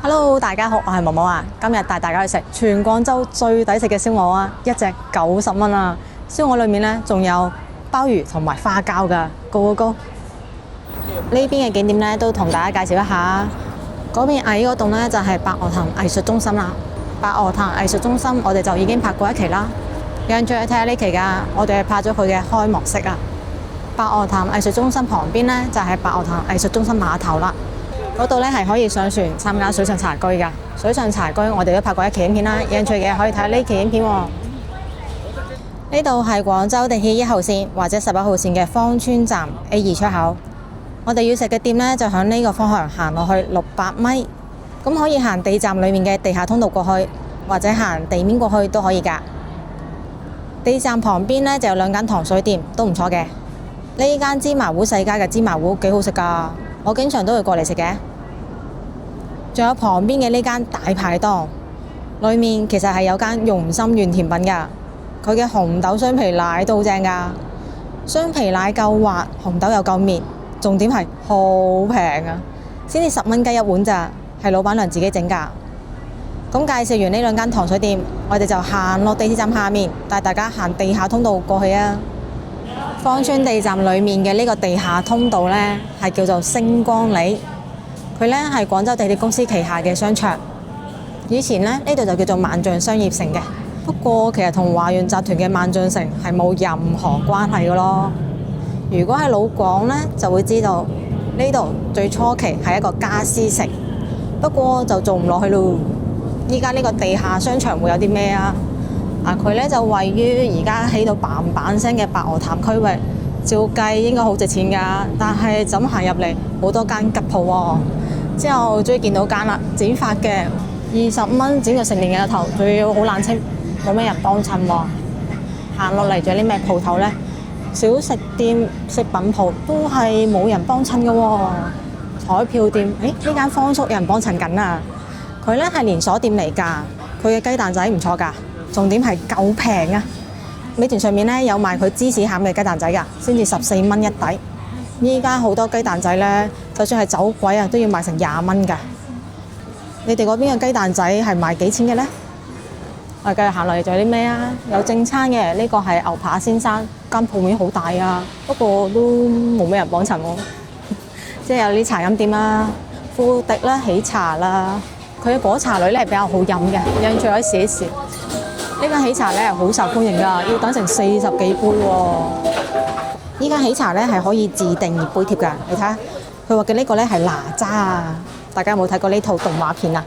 Hello，大家好，我係毛毛啊。今日帶大家去食全廣州最抵食嘅燒鵝啊，一隻90蚊啊。燒鵝裏面呢，仲有鮑魚同埋花膠㗎，高！呢邊嘅景點呢，都同大家介紹一下。嗰邊矮嗰棟呢，就係白鵝潭藝術中心啦。白鵝潭藝術中心我哋就已經拍過一期啦，有興趣去睇下呢期㗎。我哋係拍咗佢嘅開幕式啊。白鵝潭藝術中心旁邊呢，就係白鵝潭藝術中心碼頭啦。嗰度咧係可以上船參加水上茶居㗎。水上茶居我哋都拍過一期影片啦，有興趣嘅可以睇下呢期影片喎。呢度係廣州地鐵1號線或者11號線嘅芳村站 A2 出口。我哋要食嘅店呢，就響呢個方向行落去600米，咁可以行地站裡面嘅地下通道過去，或者行地面過去都可以㗎。地站旁邊呢，就有2間糖水店，都唔錯嘅。呢間芝麻糊世家嘅芝麻糊幾好食㗎，我經常都會過嚟食嘅。仲有旁邊嘅呢間大排檔，裏面其實係有間容心苑甜品㗎。佢嘅紅豆雙皮奶都好正㗎，雙皮奶夠滑，紅豆又夠綿，重點係好平啊，先至10蚊雞一碗咋，係老闆娘自己整㗎。咁介紹完呢2間糖水店，我哋就行落地鐵站下面，帶大家行地下通道過去啊。芳村地站裏面嘅呢個地下通道呢，係叫做星光里。佢呢係廣州地鐵公司旗下嘅商場。以前呢度就叫做萬象商業城嘅，不過其實同華潤集團嘅萬象城係冇任何關係嘅咯。如果喺老廣呢，就會知道呢度最初期係一個家私城，不過就做唔落去咯。依家呢個地下商場會有啲咩啊？佢呢就位於而家起到嘭嘭聲嘅白鵝潭區域，照計應該好值錢㗎，但係怎行入嚟好多間吉鋪喎。之後終於見到間啦，剪髮嘅20蚊剪個成年人嘅頭，仲要好冷清，冇咩人幫襯喎。行落嚟仲有啲咩鋪頭呢？小食店、食品鋪都係冇人幫襯嘅喎。彩票店，呢間方叔有人幫襯緊啊！佢呢係連鎖店嚟㗎，佢嘅雞蛋仔唔錯㗎，重點係夠平啊！美團上面呢有賣佢芝士餡嘅雞蛋仔㗎，先至14蚊一底。依家好多雞蛋仔呢，就算係走鬼啊，都要賣成20蚊㗎。你哋嗰邊嘅雞蛋仔係賣幾錢嘅呢？我哋繼續行落嚟，仲有啲咩啊？有正餐嘅，呢個係牛扒先生，間鋪面好大啊，不過都冇咩人幫襯喎。即係有啲茶飲店啦，富迪啦、喜茶啦，佢嘅果茶類呢係比較好飲嘅，有興趣可以試一試。呢間喜茶呢係好受歡迎㗎，要等成40幾杯喎。依間喜茶呢係可以自訂熱杯貼㗎，你睇下佢話嘅呢個呢係哪吒啊！大家有冇睇過呢套動畫片啊？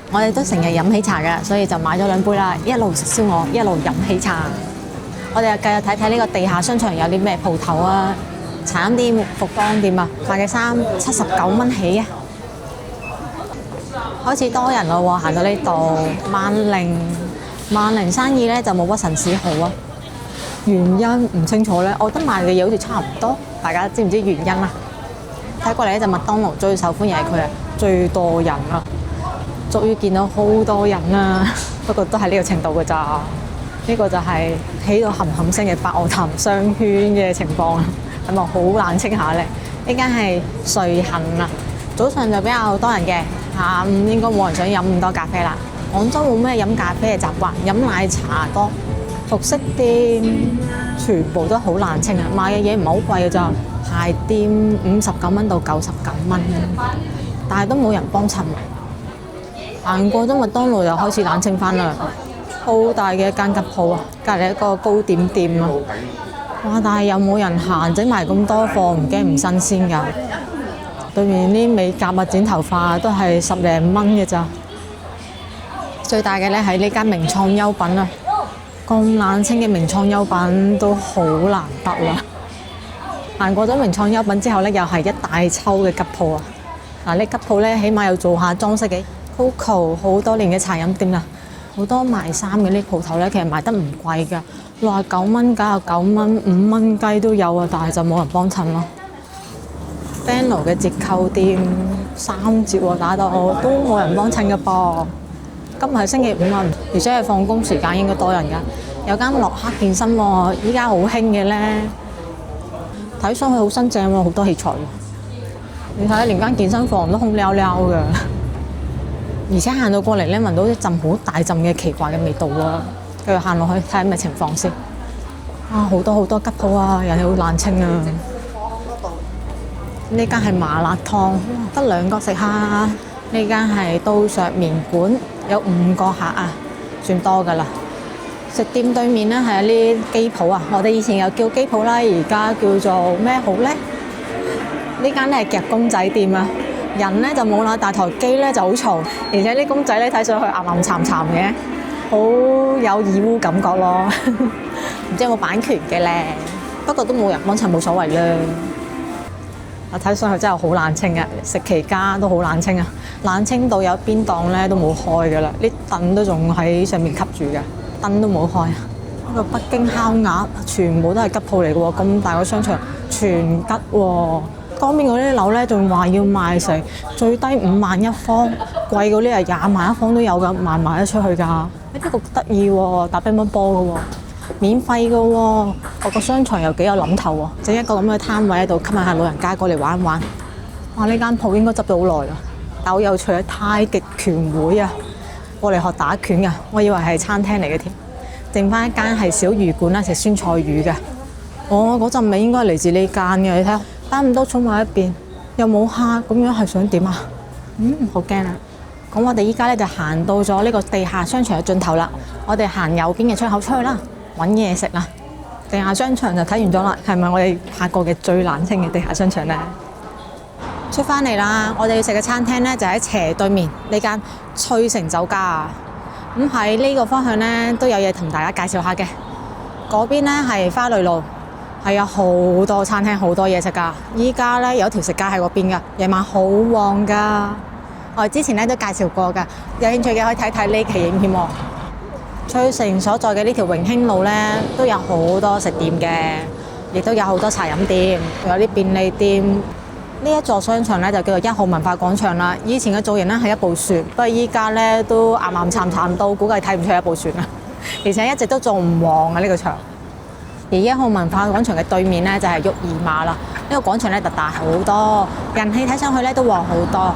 我哋都成日飲喜茶㗎，所以就買咗2杯啦，一路食燒鵝，一路飲喜茶。我哋繼續睇睇呢個地下商場有啲咩鋪頭啊？茶飲店、服裝店啊，賣嘅衫79蚊起啊！開始多人咯喎，行到呢度，萬寧生意呢就冇屈臣氏好啊。原因唔清楚呢，我覺得賣嘅嘢好似差唔多，大家知唔知原因啊？睇過嚟呢就麥當勞最受歡迎係佢啊，最多人啊，終於見到好多人啊，不過都係呢個程度㗎咋。呢個就係起到冚冚聲嘅白鵝潭商圈嘅情況啊，係咪好冷清下呢？呢間係瑞幸啊，早上就比較多人嘅，下午應該冇人想飲咁多咖啡啦。廣州冇咩飲咖啡嘅習慣，飲奶茶多。服飾店全部都好冷清啊，賣嘅嘢唔係好貴嘅咋，鞋店59蚊到99蚊，但係都冇人幫襯。行過咗麥當勞又開始冷清翻啦，好大嘅一間吉鋪啊，隔離一個糕點店啊，哇！但係有冇人行整埋咁多貨，唔驚唔新鮮㗎？對面啲美甲啊、剪頭髮啊都係10零蚊嘅咋。最大嘅呢係呢間名創優品啊！咁冷清嘅名創優品都好難得啦。行過咗名創優品之後呢，又係一大抽嘅吉鋪啊！嗱，呢吉鋪呢，起碼有做下裝飾嘅。Coco 好多年嘅茶飲店啦，好多賣衫嘅呢鋪頭呢，其實賣得唔貴㗎，69蚊、99蚊、5蚊雞都有啊，但係就冇人幫襯咯。Benno 嘅折扣店3折喎，打到都冇人幫襯㗎噃。今日係星期5啊，而且係放工時間，應該多人㗎。有間洛克健身喎，依家好興嘅呢，睇上去好新淨喎，好多器材。你睇下，連間健身房都空溜溜㗎。而且行到過嚟咧，聞到一陣好大陣嘅奇怪嘅味道啊！繼續行落去睇下咩情況先。啊，好多好多吉鋪啊，人哋好冷清啊！呢間係麻辣燙，得2個食客。呢間係刀削麵館，有5個客啊，算多㗎啦。食店對面咧係一啲機鋪啊，我哋以前有叫機鋪啦，而家叫做咩好呢？呢間咧係夾公仔店啊，人咧就冇啦，但台機咧就好嘈，而且啲公仔咧睇上去暗暗慘慘嘅，好有義烏感覺咯。唔知有冇版權嘅咧？不過都冇人幫襯，冇所謂啦。我睇上去真係好冷清啊！食期間都好冷清啊，冷清到有邊檔咧都冇開㗎啦，啲凳都仲喺上面吸住嘅，燈都冇開啊！呢個北京烤鴨全部都係吉鋪嚟嘅喎，咁大個商場全吉喎。江邊嗰啲樓咧仲話要賣成最低5萬一方，貴嗰啲係20萬一方都有㗎，賣唔賣得出去㗎？呢個得意喎，打乒乓波嘅喎。免費嘅喎，我個商場又幾有諗頭喎，整一個咁嘅攤位喺度，吸引下老人家過嚟玩一玩。哇！呢間鋪應該執咗好耐啦，但好有趣啊！太極拳會啊，過嚟學打拳㗎，我以為係餐廳嚟嘅添。剩翻一間係小魚館啦，食酸菜魚嘅。哦，嗰陣味應該係嚟自呢間嘅，你睇擺咁多餸埋一邊，又冇客，咁樣係想點啊？好驚啊！咁我哋依家咧就行到咗呢個地下商場嘅盡頭啦，我哋行右邊嘅出口出去啦。揾嘢食啦！地下商場就睇完咗啦，係咪我哋拍過嘅最冷清嘅地下商場呢？出翻嚟啦！我哋要食嘅餐廳呢，就喺斜對面呢間翠城酒家啊。咁喺呢個方向呢，都有嘢同大家介紹下嘅。嗰邊呢係花蕾路，係有好多餐廳好多嘢食㗎。依家呢，有一條食街喺嗰邊㗎，夜晚好旺㗎。我哋之前呢都介紹過㗎，有興趣嘅可以睇睇呢期影片喎。翠城所在嘅呢條榮興路呢，都有好多食店嘅，亦都有好多茶飲店，有啲便利店。呢一座商場呢，就叫做1號文化廣場啦。以前嘅造型呢係一部船，不過依家呢都暗暗慘慘到，估計睇唔出係一部船啦。而且一直都做唔旺啊呢個場。而1號文化廣場嘅對面呢，就係育兒碼啦。呢個廣場呢，特大好多，人氣睇上去呢都旺好多。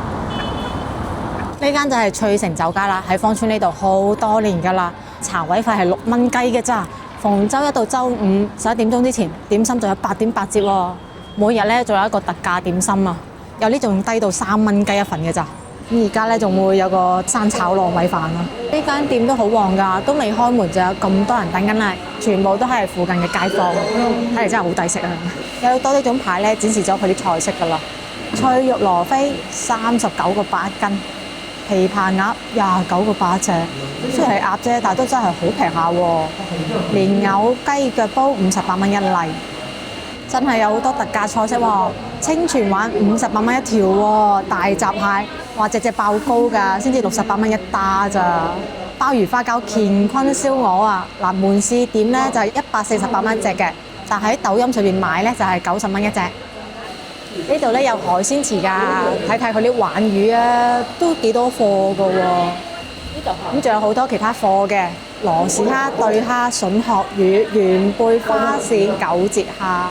呢間就係翠城酒家啦，喺芳村呢度好多年㗎啦。茶位費係6蚊雞嘅咋，逢周一到周五11點鐘之前，點心仲有8.8折喎。每日咧仲有一個特價點心啊，有啲仲低到3蚊雞一份嘅咋。咁而家咧仲會有個生炒糯米飯啊。呢間店都好旺㗎，都未開門就有咁多人等緊啦，全部都係附近嘅街坊，睇嚟真係好抵食啊！有多呢種牌咧展示咗佢啲菜式㗎啦，脆肉羅非39個8一斤。琵琶鴨29個8隻，雖然係鴨啫，但係都真係好平下喎。蓮藕雞腳煲58蚊一例，真係有好多特價菜式喎。清泉鯇58蚊一條喎，大閘蟹哇隻爆高㗎，先至68蚊一打咋。鮑魚花膠乾坤燒鵝啊，嗱門市點咧就係148蚊一隻嘅，但喺抖音上邊買咧就係90蚊一隻。呢度咧有海鮮池㗎，睇睇佢啲鯇魚啊，都幾多貨㗎喎。咁仲有好多其他貨嘅，羅氏蝦、對蝦、筍殼魚、元貝花鱔、九節蝦、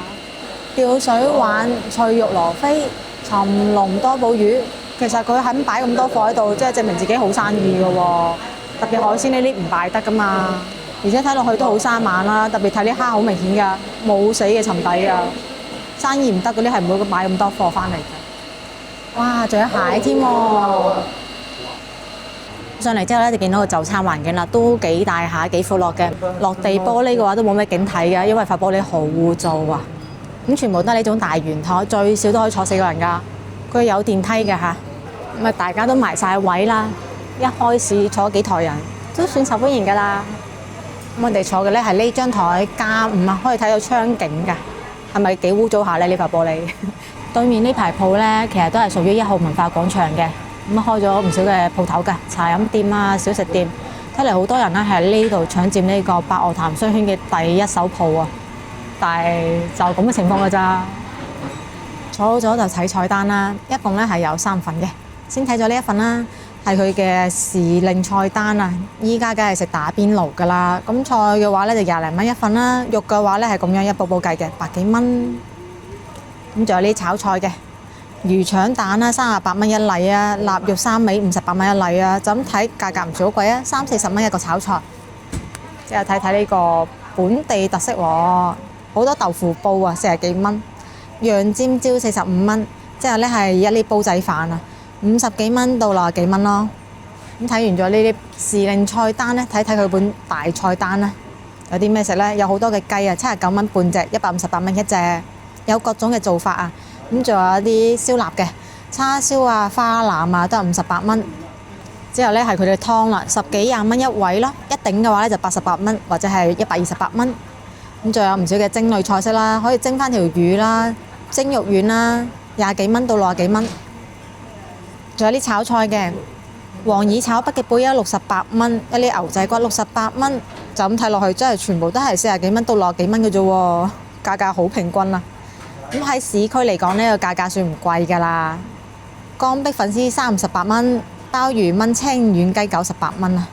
吊水鯇、脆肉羅非、鱘龍多寶魚。其實佢肯擺咁多貨喺度，即係證明自己好生意㗎喎。特別海鮮呢啲唔敗得㗎嘛，而且睇落去都好生猛啦。特別睇啲蝦好明顯㗎，冇死嘅沉底㗎。生意唔得嗰啲係唔會買咁多貨翻嚟嘅。哇，仲有蟹添喎！上嚟之後咧，就見到個就餐環境啦，都幾大下，幾闊落嘅。落地玻璃嘅話都冇咩景睇嘅，因為塊玻璃好污糟啊。咁全部都係呢種大圓台，最少都可以坐4個人㗎。佢有電梯嘅嚇，咁啊大家都埋晒位啦。一開始坐幾台人都算受歡迎㗎啦。咁我哋坐嘅咧係呢張台加5啊，可以睇到窗景㗎。係咪幾污糟下咧？呢塊玻璃對面呢排鋪咧，其實都係屬於1號文化廣場嘅。咁開咗唔少嘅鋪頭㗎，茶飲店啊、小食店。睇嚟好多人咧喺呢度搶佔呢個白鵝潭商圈嘅第一手鋪啊！但係就咁嘅情況㗎咋。坐好咗就睇菜單啦，一共咧係有3份嘅。先睇咗呢一份啦，係佢嘅時令菜單啊！依家梗係食打邊爐㗎啦。咁菜嘅話咧就20零蚊一份啦，肉嘅話咧係咁樣一煲煲計嘅，100幾蚊。咁仲有呢炒菜嘅，魚腸蛋啦，38蚊一粒啊，臘肉三味58蚊一粒啊，就咁睇價格唔算好貴啊，30-40蚊一個炒菜。之後睇睇呢個本地特色喎，好多豆腐煲啊，40幾蚊，羊尖椒45蚊，之後呢係一粒煲仔飯啊，50幾蚊到60幾蚊咯。咁睇完咗呢啲時令菜單呢，睇睇佢本大菜單啦，有啲咩食呢？有好多嘅雞啊，79蚊半隻，158蚊一隻，有各種嘅做法啊。咁仲有啲燒臘嘅叉燒啊、花腩啊，都係58蚊。之後呢係佢哋湯啦，10幾20蚊一位咯，一頂嘅話呢就88蚊或者係128蚊。咁仲有唔少嘅蒸類菜式啦，可以蒸翻條魚啦、蒸肉丸啦，20幾蚊到60幾蚊。仲有啲炒菜嘅黃耳炒北極貝啊，68蚊，一啲牛仔骨68蚊。就咁睇落去，真係全部都係40幾蚊到60幾蚊嘅啫喎，價格好平均啊！咁喺市區嚟講呢個價格算唔貴㗎啦。江碧粉絲38蚊，鮑魚炆清遠雞98蚊啊。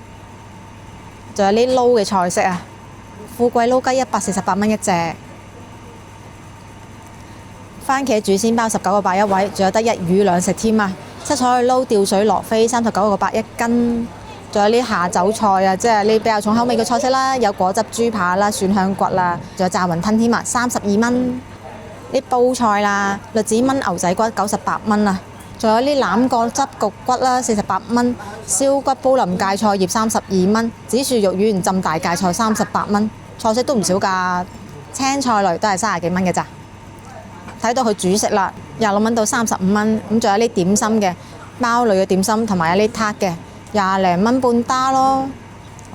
仲有啲撈嘅菜式啊，富貴撈雞148蚊一隻，番茄煮鮮包19個8一位，仲有得1魚2食添啊。七彩撈吊水羅非39個8一斤。仲有啲下酒菜啊，即係呢比較重口味嘅菜式啦，有果汁豬扒啦、蒜香骨啦，仲有炸雲吞添啊，32蚊。啲煲菜啦，栗子炆牛仔骨98蚊啊，仲有啲欖角汁焗骨啦，48蚊，燒骨煲淋芥菜葉32蚊，紫薯肉丸浸大芥菜38蚊，菜式都唔少㗎，青菜類都係30幾蚊嘅咋。睇到佢主食啦，26蚊到35蚊，咁仲有啲點心嘅包類嘅點心，同埋有啲撻嘅20零蚊半打咯。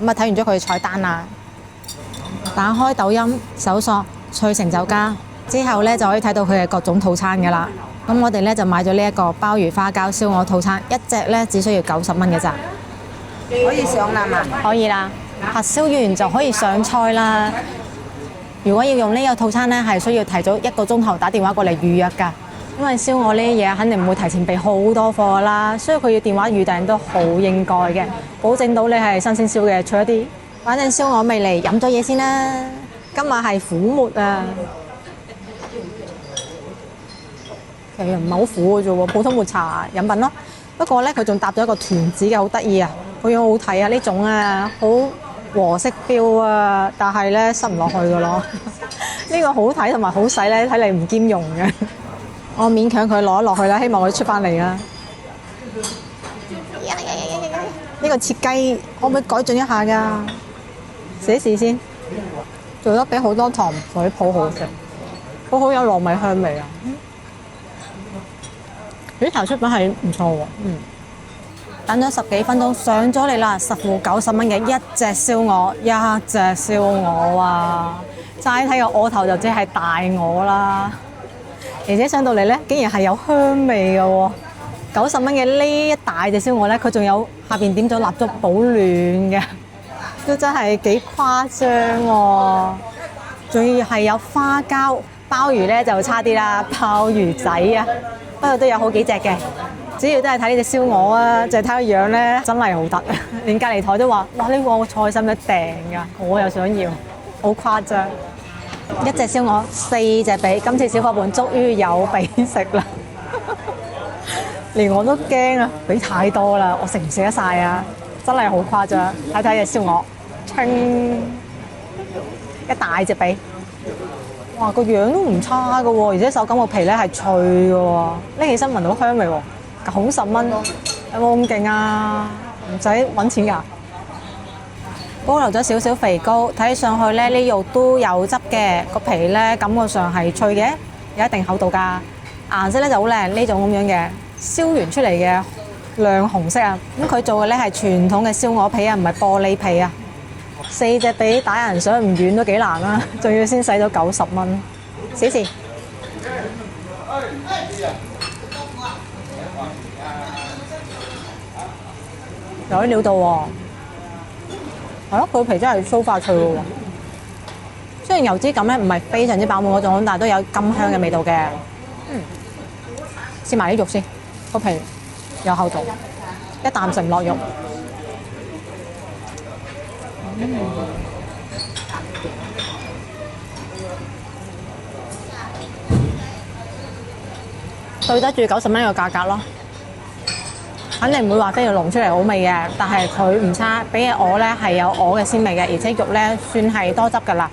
咁啊睇完咗佢嘅菜單啦，打開抖音搜索翠城酒家。之後呢，就可以睇到佢嘅各種套餐㗎啦。咁我哋呢，就買咗呢一個鮑魚花膠燒鵝套餐，一隻呢只需要90蚊嘅咋。可以上啦嘛？可以啦，核燒完就可以上菜啦。如果要用呢個套餐呢，係需要提早1個鐘頭打電話過嚟預約㗎。因為燒鵝呢啲嘢肯定唔會提前備好多貨啦，所以佢要電話預訂都好應該嘅，保證到你係新鮮燒嘅，除一啲。反正燒鵝未嚟，飲咗嘢先啦。今日係苦末啊！其實唔係好苦嘅啫喎，普通抹茶飲品咯。不過呢，佢仲搭咗一個團子嘅，好得意啊！個樣好睇啊，呢種啊，好和色標啊，但係呢，塞唔落去嘅咯。呢個好睇同埋好細呢，睇嚟唔兼容嘅。我勉強佢攞落去啦，希望佢出翻嚟啦。呢個設計可唔可以改進一下㗎？試一試先，做得比好多糖水鋪好食，好有糯米香味啊！呢頭出品係唔錯喎，等咗10幾分鐘上咗嚟啦，10副90蚊嘅一隻燒鵝，一隻燒鵝啊！齋睇個鵝頭就知係大鵝啦，而且上到嚟呢，竟然係有香味嘅喎。90蚊嘅呢一大隻燒鵝呢，佢仲有下邊點咗蠟燭保暖嘅，都真係幾誇張喎！仲要係有花膠鮑魚呢，就差啲啦，鮑魚仔啊！不過都有好幾隻嘅，主要都係睇呢隻燒鵝啊，就係睇個樣咧，真係好得。連隔離台都話：哇！呢個菜使唔使訂㗎？我又想要，好誇張。一隻燒鵝4隻髀，今次小夥伴終於有髀食啦。連我都驚啊，髀太多啦，我食唔食得晒啊？真係好誇張。睇睇隻燒鵝，清一大隻髀。哇，個樣都唔差㗎喎，而且手感個皮咧係脆㗎喎，拎起身聞到香味喎，90蚊，有冇咁勁啊？唔使揾錢㗎。保留咗少少肥膏，睇上去咧呢肉都有汁嘅，個皮咧感覺上係脆嘅，有一定厚度㗎。顏色咧就好靚，呢種咁樣嘅燒完出嚟嘅亮紅色啊。咁佢做嘅咧係傳統嘅燒鵝皮啊，唔係玻璃皮啊。4隻髀打人想唔遠都幾難啦，仲要先使咗90蚊，小事。有啲料到喎，係咯，佢皮真係酥化脆喎。雖然油脂感咧唔係非常之飽滿嗰種，但係都有甘香嘅味道嘅。試埋啲肉先，個皮有厚度，一啖食唔落肉。對得住90蚊呢個價格咯。肯定唔會話飛條龍出嚟好味嘅，但係佢唔差，比起鵝咧係有鵝嘅鮮味嘅，而且肉咧算係多汁㗎啦。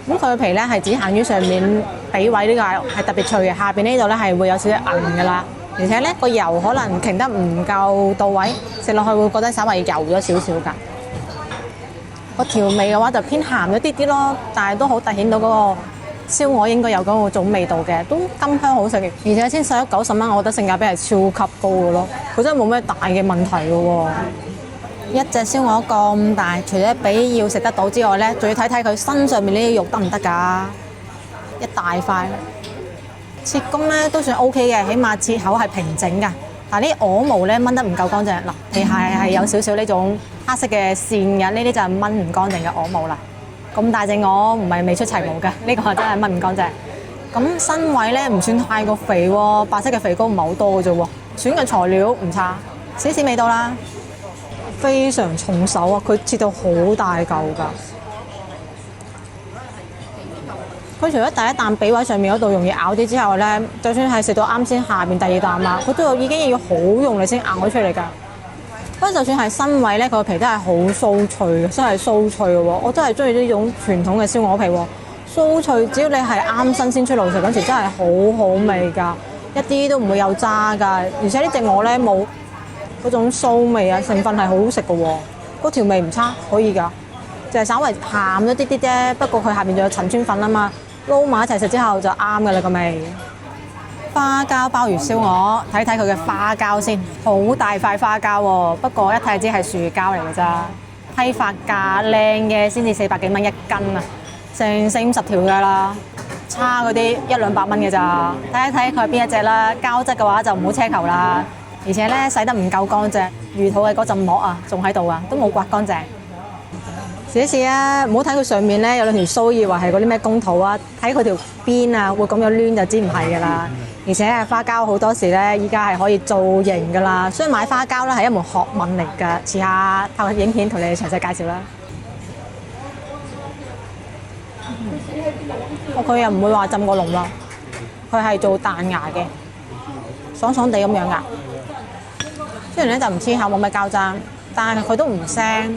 咁佢嘅皮咧係只限於上面髀位呢個係特別脆嘅，下邊呢度咧係會有少少韌㗎啦。而且咧個油可能擎得唔夠到位，食落去會覺得稍微油咗少少㗎。個調味嘅話就偏鹹咗啲啲咯，但係都好突顯到嗰個燒鵝應該有嗰種味道嘅，都甘香好食嘅。而且先使咗90蚊，我覺得性價比係超級高嘅咯。佢真係冇咩大嘅問題嘅喎。一隻燒鵝咁大，除咗髀要食得到之外咧，仲要睇睇佢身上面呢啲肉得唔得㗎？一大塊，切工咧都算 OK 嘅，起碼切口係平整㗎。但係啲鵝毛咧掹得唔夠乾淨，嗱皮係有少少呢種黑色嘅線嘅，呢啲就係掹唔乾淨嘅鵝毛啦。咁大隻鵝唔係未出齊毛嘅，呢個真係掹唔乾淨。咁身位咧唔算太過肥喎，白色嘅肥膏唔係好多嘅啫喎。選嘅材料唔差，少少味道啦。非常重手啊！佢切到好大嚿㗎。佢除咗第一啖髀位上面嗰度容易咬啲之後咧，就算係食到啱先下邊第二啖啊，佢都已經要好用力先咬咗出嚟㗎。不過就算係身位咧，佢個皮都係好酥脆嘅，真係酥脆嘅喎。我真係中意呢種傳統嘅燒鵝皮喎，酥脆。只要你係啱新鮮出爐食嗰時，真係好好味㗎，一啲都唔會有渣㗎。而且呢隻鵝咧冇嗰種酥味啊，成分係好好食嘅喎，嗰條味唔差，可以㗎，就係稍微鹹咗啲啲啫。不過佢下邊仲有陳村粉啊嘛，撈埋一齊食之後就啱㗎啦個味。花膠鮑魚燒鵝，睇睇佢嘅花膠先，好大塊花膠喎，不過一睇就知係樹膠嚟嘅咋。批發價靚嘅先至400幾蚊一斤啊，成40-50條㗎啦，差嗰啲100-200蚊嘅咋。睇一睇佢係邊一隻啦，膠質嘅話就唔好奢求啦。而且咧洗得唔夠乾淨，魚肚嘅嗰陣膜啊仲喺度啊，都冇刮乾淨。試一試啊！唔好睇佢上面咧有兩條鬚，以為係嗰啲咩公肚啊，睇佢條邊啊會咁樣攣就知唔係㗎啦。而且花膠好多時咧，依家係可以造型㗎啦，所以買花膠咧係一門學問嚟㗎。遲下透過影片同你詳細介紹啦。佢又唔會話浸過籠咯，佢係做彈牙嘅，爽爽地咁樣㗎。雖然咧就唔黐口冇咩膠爭，但係佢都唔腥，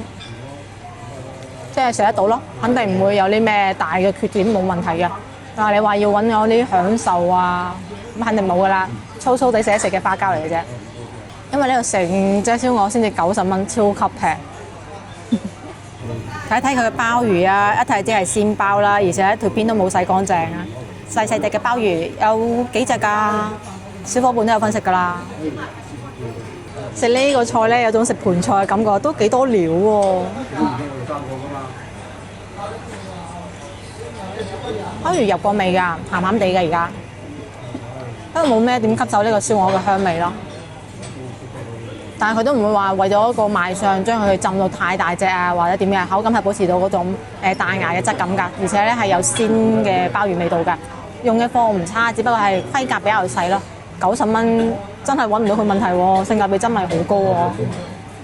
即係食得到咯，肯定唔會有啲咩大嘅缺點，冇問題嘅。但係你話要揾我啲享受啊，咁肯定冇噶啦，粗粗地食一食嘅花膠嚟嘅啫。因為呢度成隻燒鵝先至90蚊，超級平。睇睇佢嘅鮑魚啊，一睇知係鮮鮑啦，而且條邊都冇洗乾淨啊，細細隻嘅鮑魚有幾隻㗎，小夥伴都有分食㗎啦。食呢個菜咧，有種食盤菜嘅感覺，都幾多料喎。鮑魚入過味㗎，鹹鹹地㗎而家，不過冇咩點吸收呢個燒鵝嘅香味咯。但係佢都唔會話為咗個賣相將佢浸到太大隻啊，或者點嘅，口感係保持到嗰種彈牙嘅質感㗎，而且咧係有鮮嘅鮑魚味道㗎。用嘅貨唔差，只不過係規格比較細咯。90蚊真係揾唔到佢問題喎，性價比真係好高喎。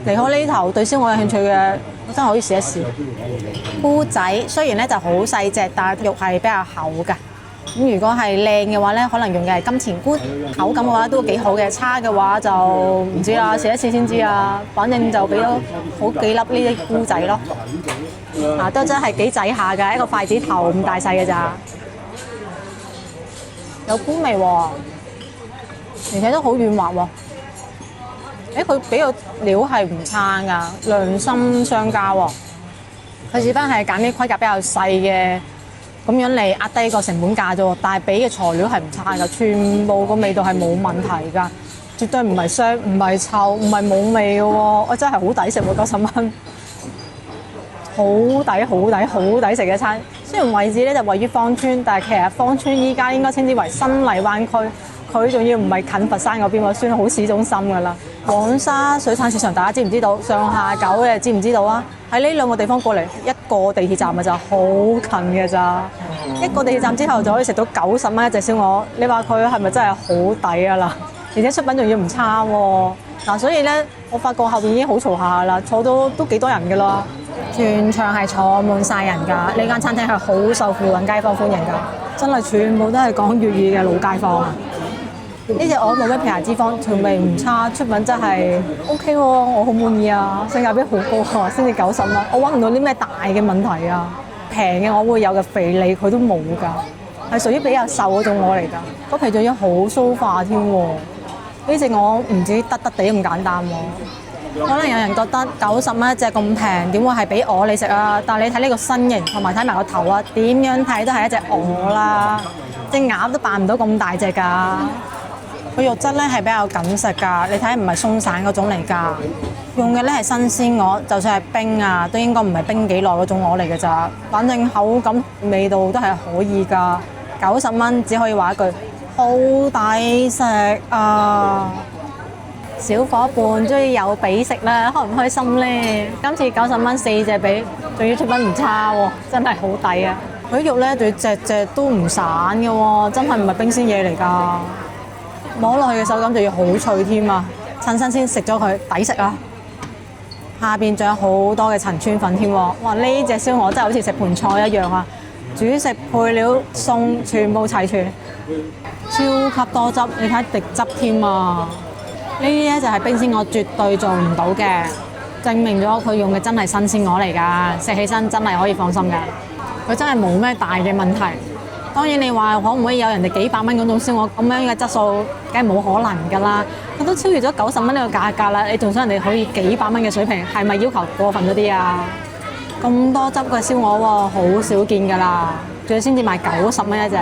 離開呢頭對燒鵝有興趣嘅，我真係可以試一試。菇仔雖然咧就好細隻，但係肉係比較厚㗎。咁如果係靚嘅話咧，可能用嘅係金錢菇，口感嘅話都幾好嘅。差嘅話就唔知啦，試一次先知啊。反正就俾咗好幾粒呢啲菇仔咯。都真係幾仔下㗎，一個筷子頭咁大細嘅咋。有菇味喎，而且都好軟滑喎。佢俾個料係唔差㗎，良心商家喎。佢只不過係揀啲規格比較細嘅，咁樣嚟壓低個成本價啫喎。但係俾嘅材料係唔差㗎，全部個味道係冇問題㗎，絕對唔係腥、唔係臭、唔係冇味嘅喎。我真係好抵食喎，90蚊，好抵食嘅餐。雖然位置咧就位於芳村，但係其實芳村依家應該稱之為新荔灣區。佢仲要唔係近佛山嗰邊喎，算好市中心㗎啦。黃沙水產市場大家知唔知道？上下九嘅知唔知道啊？喺呢兩個地方過嚟一個地鐵站嘅就好近嘅咋。一個地鐵站之後就可以食到90蚊一隻燒鵝，你話佢係咪真係好抵啊啦？而且出品仲要唔差喎。所以咧我發覺後邊已經好嘈下啦，坐到都幾多人㗎啦。全場係坐滿晒人㗎，呢間餐廳係好受附近街坊歡迎㗎，真係全部都係講粵語嘅老街坊啊！呢隻鵝冇咩皮下脂肪，調味唔差，出品真係 OK 喎，我好滿意啊，性價比好高啊，先至90蚊，我揾唔到啲咩大嘅問題啊。平嘅我會有嘅肥膩佢都冇㗎，係屬於比較瘦嗰種鵝嚟㗎，個皮仲要好酥化添喎。呢隻鵝唔止得得地咁簡單喎，可能有人覺得90蚊一隻咁平，點會係俾鵝你食啊？但係你睇呢個身形同埋睇埋個頭啊，點樣睇都係一隻鵝啦，隻鴨都扮唔到咁大隻㗎。佢肉質咧係比較緊實㗎，你睇唔係鬆散嗰種嚟㗎。用嘅咧係新鮮鵝，就算係冰啊，都應該唔係冰幾耐嗰種鵝嚟㗎咋。反正口感味道都係可以㗎。90蚊只可以話一句好抵食啊！小伙伴終於有髀食啦，開唔開心咧？今次90蚊4隻髀，仲要出品唔差喎，真係好抵啊！佢啲肉咧仲要隻隻都唔散嘅喎，真係唔係冰鮮嘢嚟㗎。摸落去嘅手感就要好脆添啊！趁新鮮食咗佢，抵食啊！下邊仲有好多嘅陳村粉添喎，哇！呢隻燒鵝真係好似食盤菜一樣啊！主食配料餸全部齊全，超級多汁，你睇滴汁添啊！呢啲咧就係冰鮮鵝絕對做唔到嘅，證明咗佢用嘅真係新鮮鵝嚟㗎，食起身真係可以放心㗎。佢真係冇咩大嘅問題。當然你話可唔可以有人哋幾百蚊嗰種燒鵝咁樣嘅質素，梗係冇可能㗎啦。佢都超越咗90蚊呢個價格啦，你仲想人哋可以幾百蚊嘅水平，係咪要求過分咗啲啊？咁多汁嘅燒鵝喎，好少見㗎啦，仲要先至賣90蚊一隻。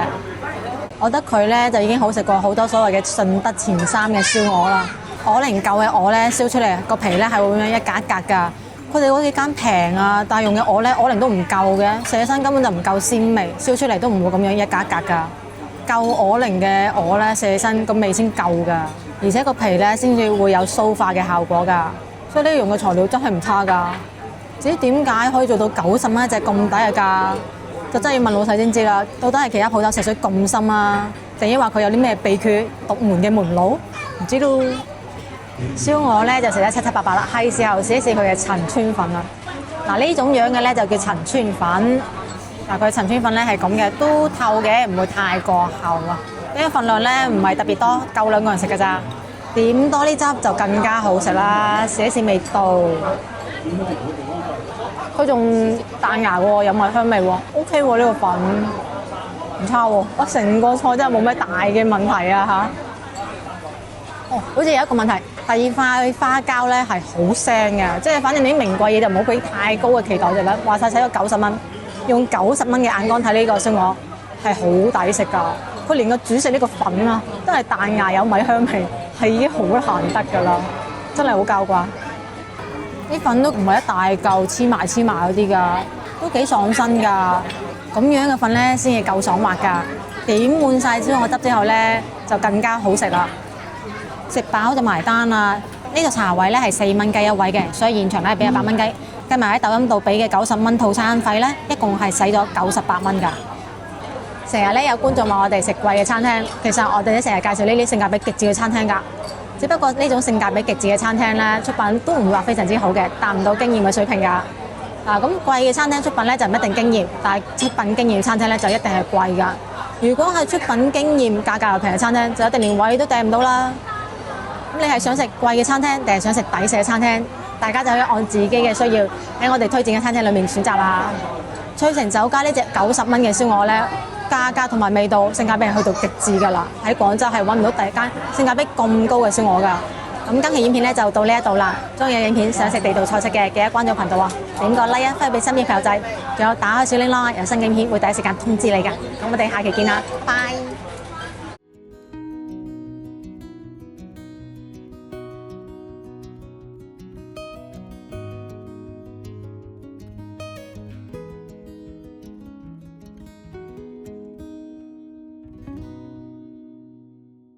我覺得佢咧就已經好食過好多所謂嘅順德前3嘅燒鵝啦。鵝齡夠嘅鵝咧，燒出嚟個皮咧係會咁樣一格一格㗎。佢哋嗰幾間平啊，但係用嘅鵝咧，鵝齡都唔夠嘅，食起身根本就唔夠鮮味，燒出嚟都唔會咁樣一格一格㗎。夠鵝齡嘅鵝咧，食起身個味先夠㗎，而且個皮咧先至會有酥化嘅效果㗎。所以呢用嘅材料真係唔差㗎。至於點解可以做到90蚊一隻咁抵嘅價，就真係要問老細先知啦。到底係其他鋪頭食水咁深啊，定係話佢有啲咩秘訣獨門嘅門路？唔知道。燒鵝咧就食得七七八八啦，係時候試一試佢嘅陳村粉啦。嗱，呢種樣嘅咧就叫陳村粉。嗱，佢陳村粉咧係咁嘅，都透嘅，唔會太過厚啊。呢個份量咧唔係特別多，夠2個人食㗎咋。點多啲汁就更加好食啦，試一試味道。佢仲彈牙喎，有埋香味喎 ，OK 喎呢個粉，唔差喎。我成個菜真係冇咩大嘅問題啊嚇。哦，好似有一個問題，第二塊花膠咧係好腥嘅，即係反正你啲名貴嘢就唔好俾太高嘅期待就啦。話晒使咗90蚊，用90蚊嘅眼光睇呢個燒鵝係好抵食㗎。佢連個主食呢個粉啊都係彈牙有米香味，係已經好難得㗎啦，真係好交關。啲粉都唔係一大嚿黐埋嗰啲㗎，都幾爽身㗎。咁樣嘅粉咧先至夠爽滑㗎。點滿晒燒鵝汁之後咧，就更加好食啦。食飽就埋單啦！呢個茶位咧係4蚊雞一位嘅，所以現場咧係俾100蚊雞，計埋喺抖音度俾嘅90蚊套餐費咧，一共係使咗98蚊㗎。成日咧有觀眾話我哋食貴嘅餐廳，其實我哋都成日介紹呢啲性價比極致嘅餐廳㗎。只不過呢種性價比極致嘅餐廳咧，出品都唔會話非常之好嘅，達唔到經驗嘅水平㗎。咁貴嘅餐廳出品咧就唔一定經驗，但係出品經驗餐廳咧就一定係貴㗎。如果係出品經驗價格又平嘅餐廳，就一定連位都訂唔到啦。咁你係想食貴嘅餐廳定係想食抵食嘅餐廳？大家就可以按自己嘅需要喺我哋推薦嘅餐廳裏面選擇啦。翠城酒家呢隻90蚊嘅燒鵝咧，價格同埋味道性價比係去到極致㗎啦。喺廣州係揾唔到第二間性價比咁高嘅燒鵝㗎。咁今期影片咧就到呢一度啦。中意嘅影片想食地道菜式嘅，記得關注頻道啊，點個 like 啊，分享俾身邊朋友仔，仲有打開小鈴鐺，有新影片會第一時間通知你㗎。咁我哋下期見啦，拜。